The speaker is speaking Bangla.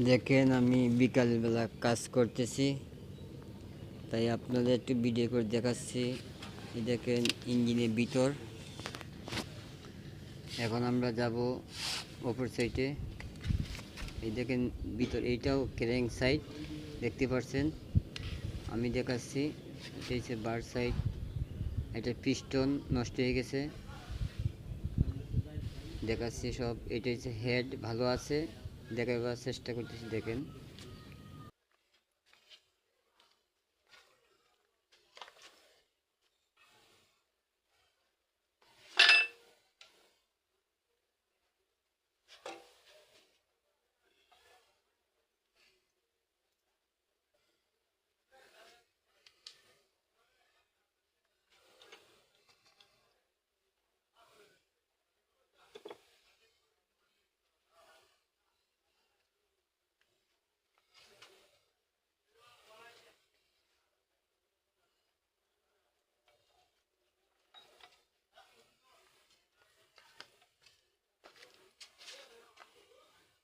দেখেন আমি বিকালবেলা কাজ করতেছি, তাই আপনাদের একটু ভিডিও করে দেখাচ্ছি। এই দেখেন ইঞ্জিনের ভিতর। এখন আমরা যাব অপর সাইডে। এই দেখেন ভিতর, এইটাও ক্র্যাঙ্ক সাইড দেখতে পাচ্ছেন। আমি দেখাচ্ছি, এটা হচ্ছে বার সাইড। এটা পিস্টন নষ্ট হয়ে গেছে, দেখাচ্ছি সব। এটা হচ্ছে হেড ভালো আছে, দেখাবার চেষ্টা করতেছি। দেখেন